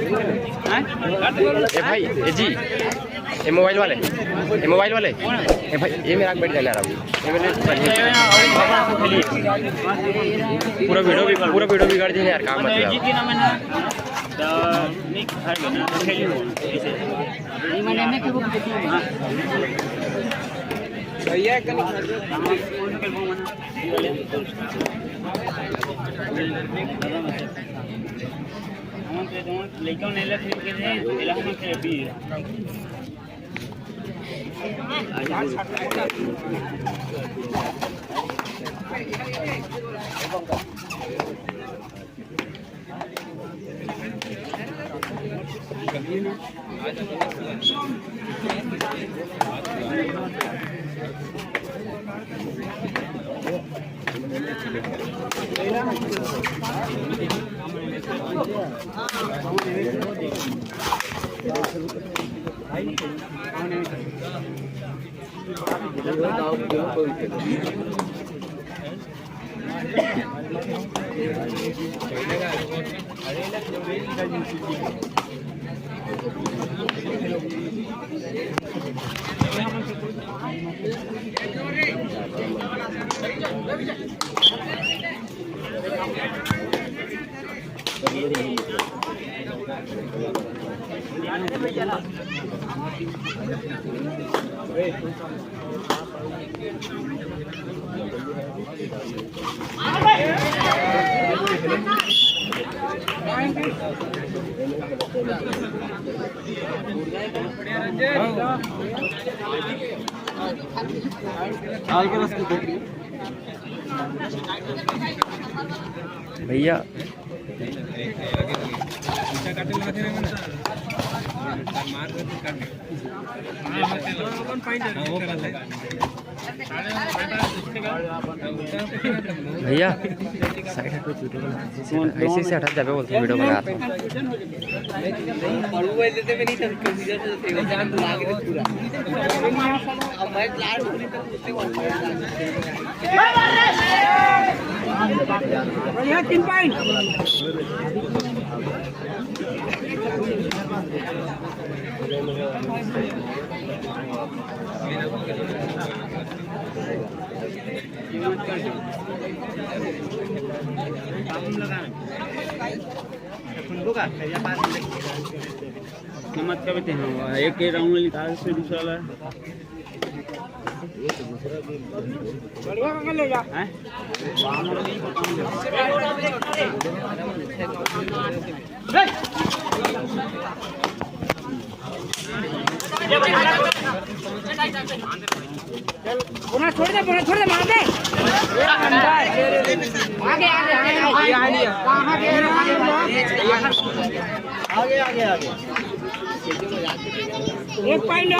ए भाई ए जी ये मोबाइल वाले ए भाई ये मेरा बैठ जाना अभी पूरा वीडियो बिगाड़ दिया यार काम मतलब लेकिन नेला फिर के है एला हम के भी भैया भैया साइड हट ऐसे से हटा जाबे बोलते वीडियो बना रहा मत करते हैं एक राउंड निकाल से दूसरा वाला छोड़ दे मार दे आगे एक पॉइंट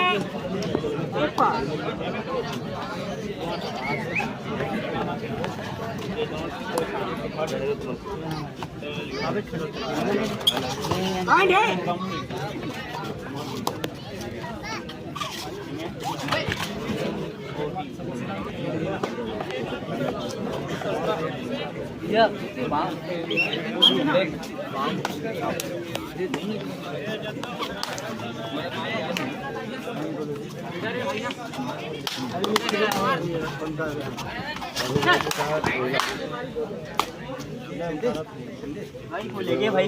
भाई को ले गया भाई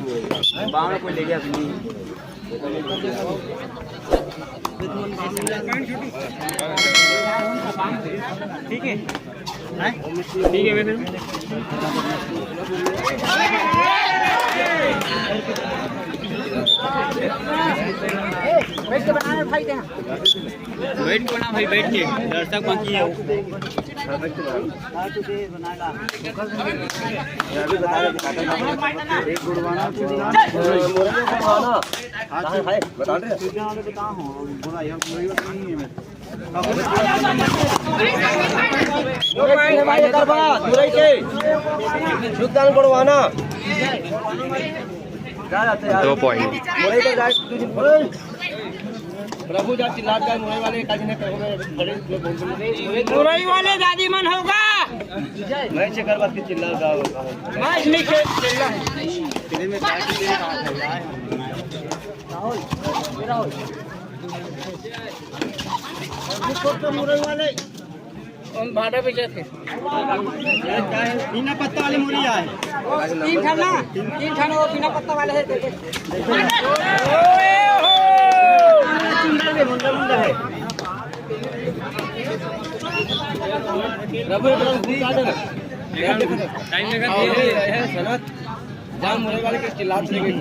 बाम में कोई ले गया अपनी ठीक है मैंने बैठ के बनाना भाई बैठ के दर्शक बाकी है योगदान बढ़वाना 2 पॉइंट प्रभु जा चिल्लात का मुरई वाले काजी ने खड़े मुरई वाले दादी मन होगा मैं से कर बात की चिल्ला का मैं नहीं चिल्ला फिल्म में क्या मुरई वाले उन भाड़ा पे जाते बिना पत्ता वाले मुरई आए तीन खाना वो बिना पत्ता वाले है मुंडा मुंडा है रबू टाइम लगा है सनत जाम मुरई वाले के चिल्लात लेके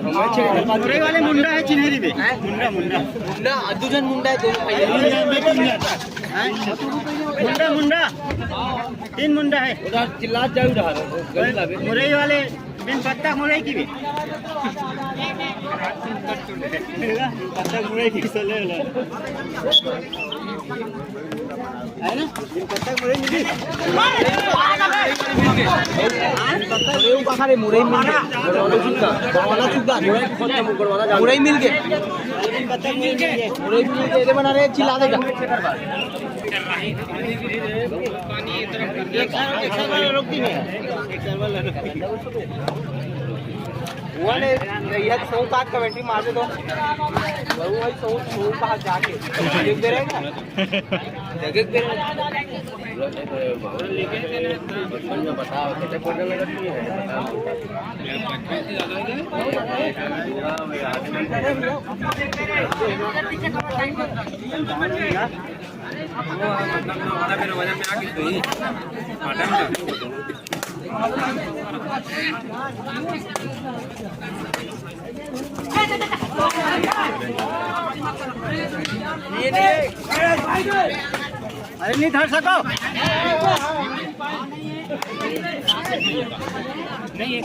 मुरई वाले मुंडा है चिन्हरी में मुंडा मुंडा मुंडा अद्दुजन मुंडा है दोनों मुंडा मुंडा तीन मुंडा है उधर चिल्लात जाऊ रहा मुरई वाले बिन पत्ता मुरई की भी पत्ता मुरई की चले है ना बिन पत्ता मुरई मिली मुरई मिल गए पत्ता मिल गए मुरई मिल गए बना रहे चिल्ला देगा एक सर्वर रोक दी है एक सर्वर वाले ये सौ का कमेंट्री मार दे दो वो भाई सौ का जाके देख दे रहेगा देख दे बचपन में बताओ कितने पढ़ने में करती है मेरे वजन में आके तो ही अरे नहीं धर सको नहीं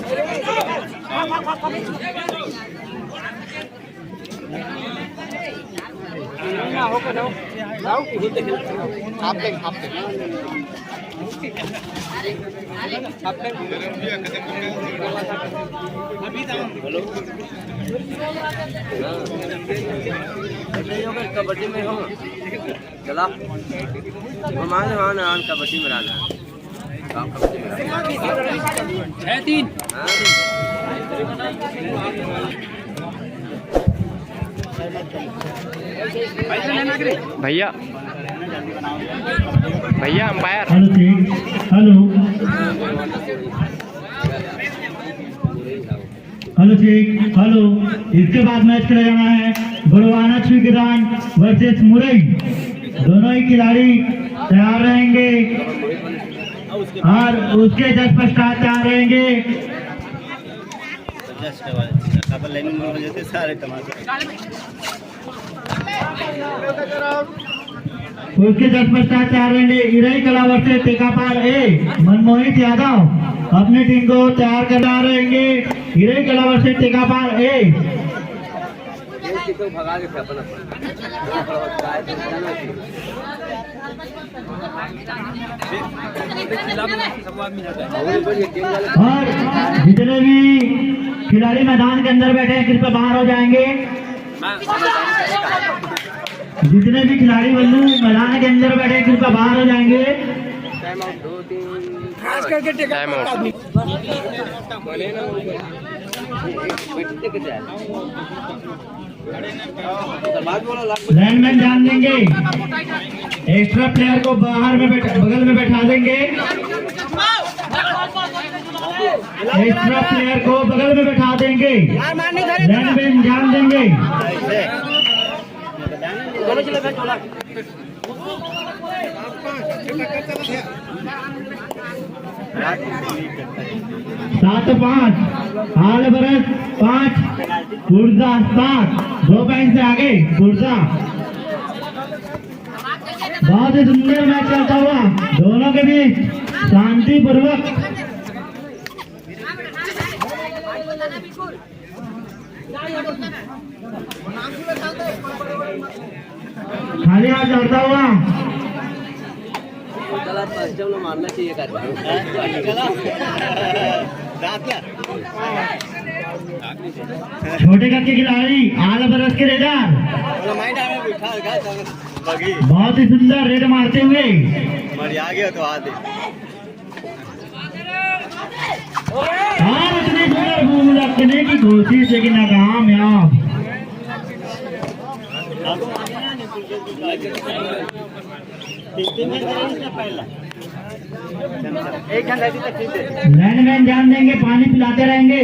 कबड्डी में हो चला मान कबड्डी में रहना है 3 भैया भैया अंपायर हेलो ठीक हेलो। इसके बाद मैच खेला जाना है बड़वाना छुईग्राम वर्सेस मुरई। दोनों ही खिलाड़ी तैयार रहेंगे और उसके जस्ट पश्चात तैयार रहेंगे। उसके जस्ट पश्चात तैयार रहेंगे इरई कला वर्सेस टेकापार ए। मनमोहित यादव अपनी टीम को तैयार करना रहेंगे। इरई कला वर्सेस टेकापार ए। भगा के और जितने भी खिलाड़ी मैदान के अंदर बैठे हैं कृपया बाहर हो जाएंगे। जितने भी खिलाड़ी बंधु मैदान के अंदर बैठे हैं कृपया बाहर हो जाएंगे। खास करके टाइम आउट। लाइनमैन ध्यान देंगे। एक्स्ट्रा प्लेयर को बाहर में बगल में बैठा देंगे। एक्स्ट्रा प्लेयर को बगल में बैठा देंगे। लाइनमैन ध्यान देंगे। 7-5 हाल बरस 5 पुर्जा 7 2 पॉइंट से आगे पुर्जा। बहुत ही सुंदर मैच चलता हुआ दोनों के बीच शांतिपूर्वक। खाली हाथ चलता हुआ मारना चाहिए छोटे कद के खिलाड़ी आल बरस के रेडर बहुत ही सुंदर रेड मारते हुए आगे तो आते और उतनी सुंदर बूंद रखने की कोशिश लेकिन नाकामयाब। एक घंटा तक ठीक है। लाइनमैन ध्यान देंगे, पानी पिलाते रहेंगे।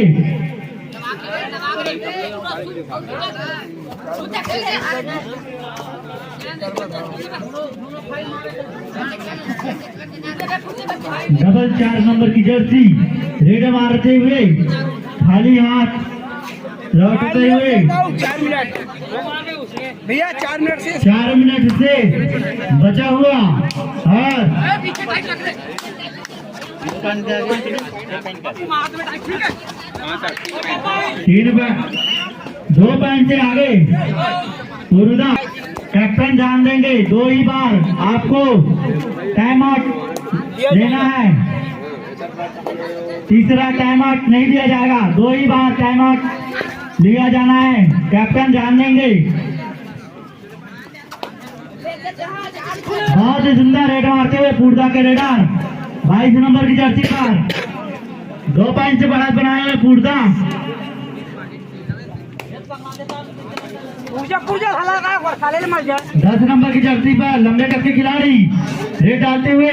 डबल 4 नंबर की जर्सी रेड मारते हुए, खाली हाथ लौटते हुए 4 मिनट भैया, 4 मिनट से 4 मिनट से बचा हुआ और 2 पॉइंट से आगे मुर्दा कैप्टन ध्यान देंगे, 2 ही बार आपको टाइम आउट लेना है। तीसरा टाइम आउट नहीं दिया जाएगा, 2 ही बार टाइम आउट लिया जाना है। कैप्टन ध्यान देंगे। बहुत ही सुंदर रेड मारते हुए पूर्दा के रेडर 22 नंबर की जर्सी पर 2 पॉइंट से बढ़त बनाए हुए पूर्दा। पूजा हला का खाले मर जा। 10 नंबर की जर्सी पर लंबे कद के खिलाड़ी रेड डालते हुए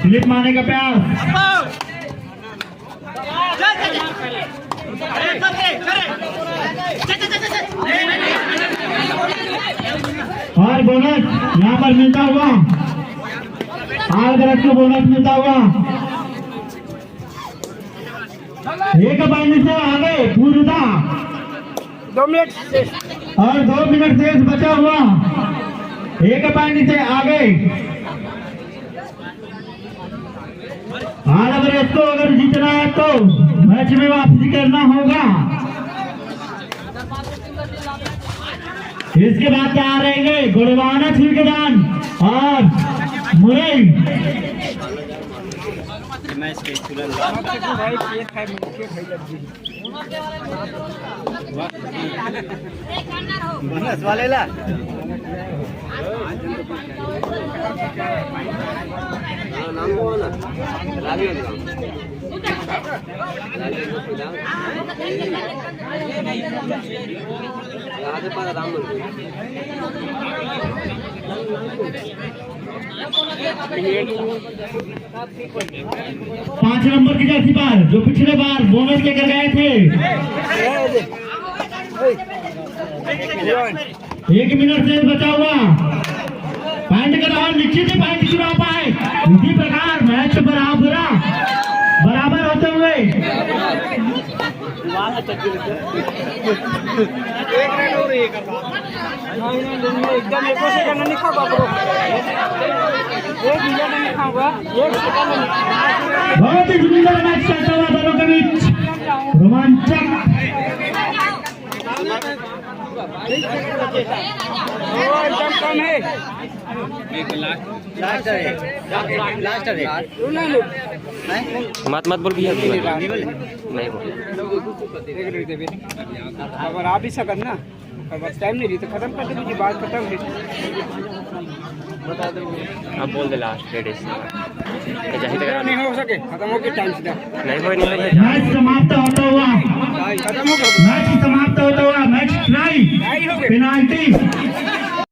स्लिप मारने का प्रयास और बोनस यहाँ पर मिलता हुआ, आलगरज को बोनस मिलता हुआ। 1 पॉइंट से आगे पूर्दा 2 मिनट और 2 मिनट शेष बचा हुआ। 1 पॉइंट से आगे आलगरज को अगर जीतना है तो मैच में वापसी करना होगा। इसके बाद तैयार रहेंगे गुड़वाना ठेकेदार और मुरई। बोनस वाले ला नाम को ना लाभी आगे पर राम 5 नंबर की जर्सी पर जो पिछले बार बोनस लेकर गए थे। 1 मिनट से बचा हुआ। पॉइंट का दावा निश्चित ही पॉइंट चुना पाए। इसी प्रकार मैच बराबर होते हुए एकदम 1 सेकंड नहीं खा बाबू, 1 मिनट नहीं खाऊंगा, 1 सेकंड नहीं। बहुत ही सुंदर मैच चलता हुआ दोनों के बीच, रोमांचक। एकदम कम है। मत बोल भैया, नहीं बोल। अगर आप ही सकत ना, बस टाइम नहीं रही तो खत्म कर दीजिए, बात खत्म है। अब बोल दे लास्ट रेड नहीं हो सके खत्म हो के टाइम से नहीं हो मैच समाप्त होता हुआ, खत्म हो गया। मैच समाप्त होता हुआ, मैच ट्राई पेनाल्टी